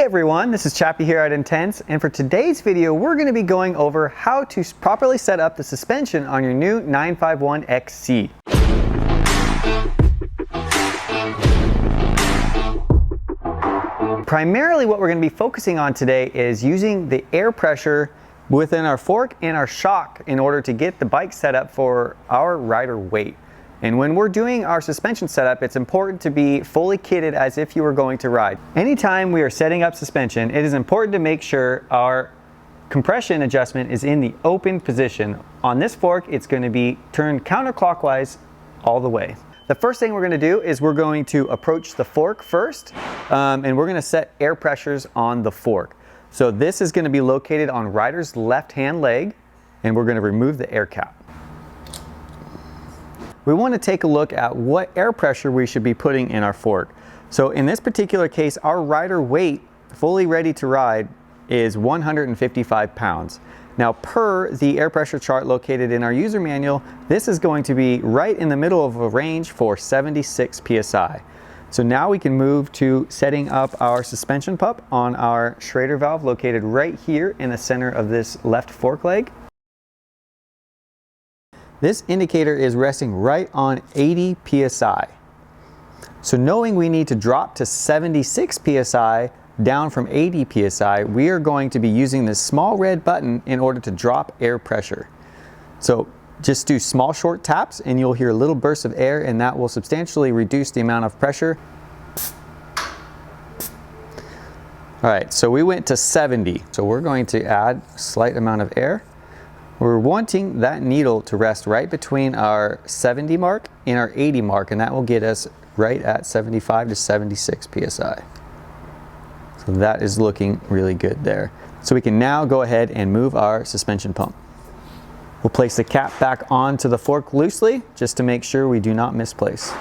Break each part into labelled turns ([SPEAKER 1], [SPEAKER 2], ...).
[SPEAKER 1] everyone, this is Chappie here at Intense, and for today's video we're going to be going over how to properly set up the suspension on your new 951XC. Primarily what we're going to be focusing on today is using the air pressure within our fork and our shock in order to get the bike set up for our rider weight. And when we're doing our suspension setup, it's important to be fully kitted as if you were going to ride. Anytime we are setting up suspension, it is important to make sure our compression adjustment is in the open position. On this fork, it's going to be turned counterclockwise all the way. The first thing we're going to do is we're going to approach the fork first, and we're going to set air pressures on the fork. So this is going to be located on rider's left hand leg, and we're going to remove the air cap. We want to take a look at what air pressure we should be putting in our fork. So in this particular case, our rider weight, fully ready to ride, is 155 pounds. Now, per the air pressure chart located in our user manual, this is going to be right in the middle of a range for 76 PSI. So now we can move to setting up our suspension pup on our Schrader valve located right here in the center of this left fork leg. This indicator is resting right on 80 PSI. So knowing we need to drop to 76 PSI down from 80 PSI, we are going to be using this small red button in order to drop air pressure. So just do small short taps and you'll hear little bursts of air, and that will substantially reduce the amount of pressure. All right, so we went to 70. So we're going to add a slight amount of air. We're wanting that needle to rest right between our 70 mark and our 80 mark, and that will get us right at 75 to 76 PSI. So that is looking really good there. So we can now go ahead and move our suspension pump. We'll place the cap back onto the fork loosely just to make sure we do not misplace.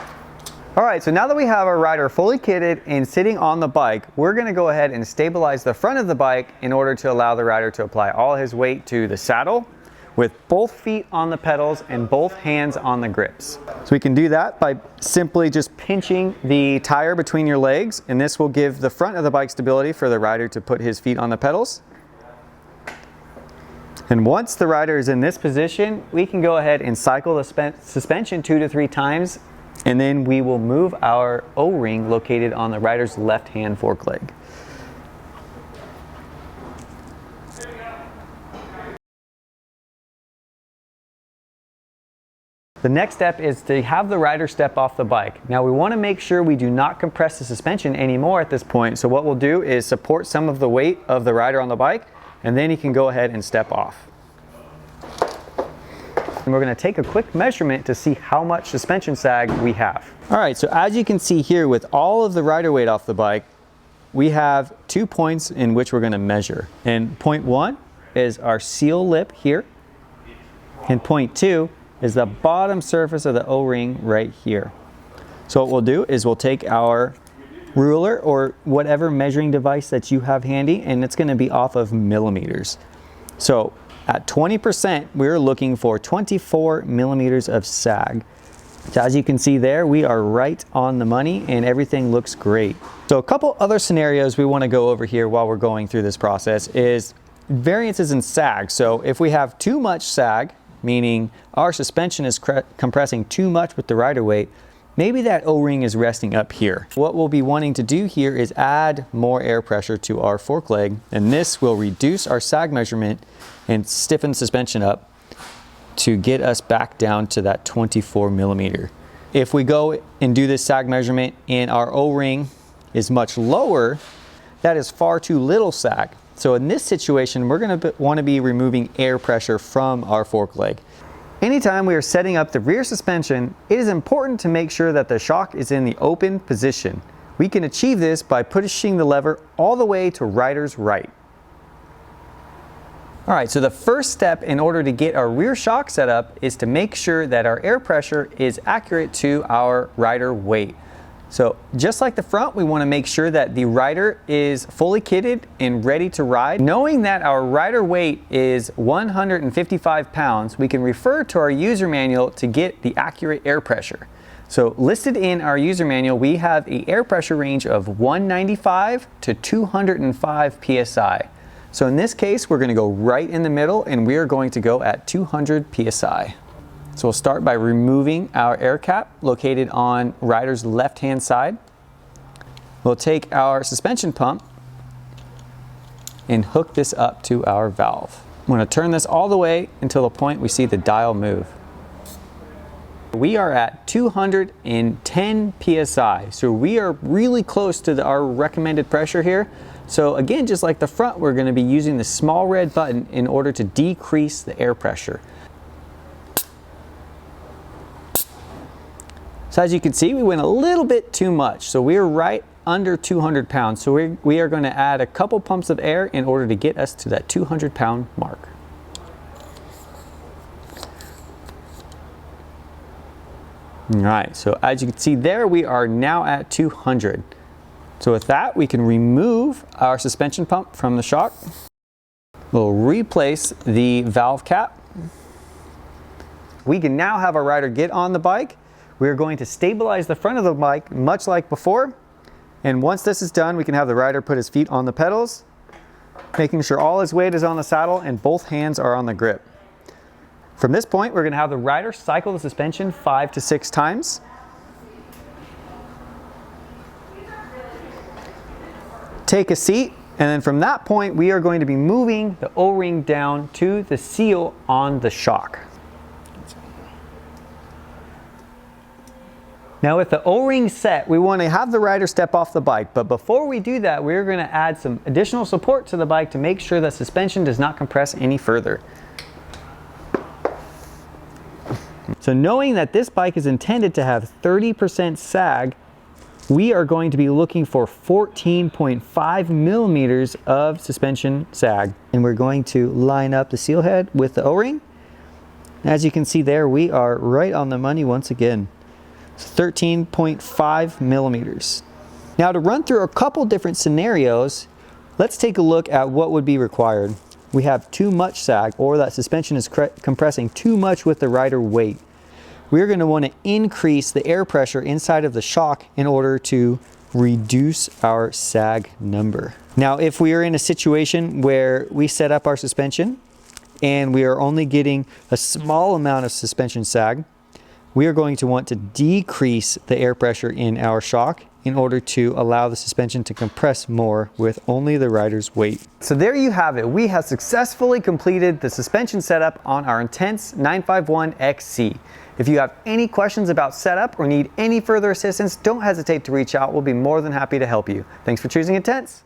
[SPEAKER 1] All right, so now that we have our rider fully kitted and sitting on the bike, we're going to go ahead and stabilize the front of the bike in order to allow the rider to apply all his weight to the saddle, with both feet on the pedals and both hands on the grips. So we can do that by simply just pinching the tire between your legs, and this will give the front of the bike stability for the rider to put his feet on the pedals. And once the rider is in this position, we can go ahead and cycle the suspension 2 to 3 times, and then we will move our O-ring located on the rider's left hand fork leg. The next step is to have the rider step off the bike. Now we want to make sure we do not compress the suspension anymore at this point. So what we'll do is support some of the weight of the rider on the bike, and then he can go ahead and step off. And we're going to take a quick measurement to see how much suspension sag we have. All right, so as you can see here, with all of the rider weight off the bike, we have 2 points in which we're going to measure. And point 1 is our seal lip here, and point 2 is the bottom surface of the O-ring right here. So what we'll do is we'll take our ruler or whatever measuring device that you have handy, and it's going to be off of millimeters. So at 20%, we're looking for 24 millimeters of sag. So as you can see there, we are right on the money and everything looks great. So a couple other scenarios we want to go over here while we're going through this process is variances in sag. So if we have too much sag, meaning our suspension is compressing too much with the rider weight, maybe that O-ring is resting up here. What we'll be wanting to do here is add more air pressure to our fork leg, and this will reduce our sag measurement and stiffen the suspension up to get us back down to that 24 millimeter. If we go and do this sag measurement and our O-ring is much lower, that is far too little sag. So in this situation, we're going to want to be removing air pressure from our fork leg. Anytime we are setting up the rear suspension, it is important to make sure that the shock is in the open position. We can achieve this by pushing the lever all the way to rider's right. All right, so the first step in order to get our rear shock set up is to make sure that our air pressure is accurate to our rider weight. So just like the front, we want to make sure that the rider is fully kitted and ready to ride. Knowing that our rider weight is 155 pounds, we can refer to our user manual to get the accurate air pressure. So listed in our user manual, we have an air pressure range of 195 to 205 PSI. So in this case, we're going to go right in the middle and we are going to go at 200 PSI. So we'll start by removing our air cap located on rider's left-hand side. We'll take our suspension pump and hook this up to our valve. I'm going to turn this all the way until the point we see the dial move. We are at 210 PSI, so we are really close to our recommended pressure here. So again, just like the front, we're going to be using the small red button in order to decrease the air pressure. So as you can see, we went a little bit too much, so we're right under 200 pounds. So we are going to add a couple pumps of air in order to get us to that 200 pound mark. All right, so as you can see there, we are now at 200. So with that, we can remove our suspension pump from the shock. We'll replace the valve cap. We can now have our rider get on the bike. We're going to stabilize the front of the bike much like before. And once this is done, we can have the rider put his feet on the pedals, making sure all his weight is on the saddle and both hands are on the grip. From this point, we're going to have the rider cycle the suspension 5 to 6 times. Take a seat, and then from that point, we are going to be moving the O-ring down to the seal on the shock. Now with the O-ring set, we want to have the rider step off the bike, but before we do that, we're going to add some additional support to the bike to make sure that suspension does not compress any further. So knowing that this bike is intended to have 30% sag, we are going to be looking for 14.5 millimeters of suspension sag. And we're going to line up the seal head with the O-ring. As you can see there, we are right on the money once again. 13.5 millimeters. Now to run through a couple different scenarios, let's take a look at what would be required. We have too much sag, or that suspension is compressing too much with the rider weight. We're going to want to increase the air pressure inside of the shock in order to reduce our sag number. Now, if we are in a situation where we set up our suspension and we are only getting a small amount of suspension sag, we are going to want to decrease the air pressure in our shock in order to allow the suspension to compress more with only the rider's weight. So there you have it. We have successfully completed the suspension setup on our Intense 951 XC. If you have any questions about setup or need any further assistance, don't hesitate to reach out. We'll be more than happy to help you. Thanks for choosing Intense.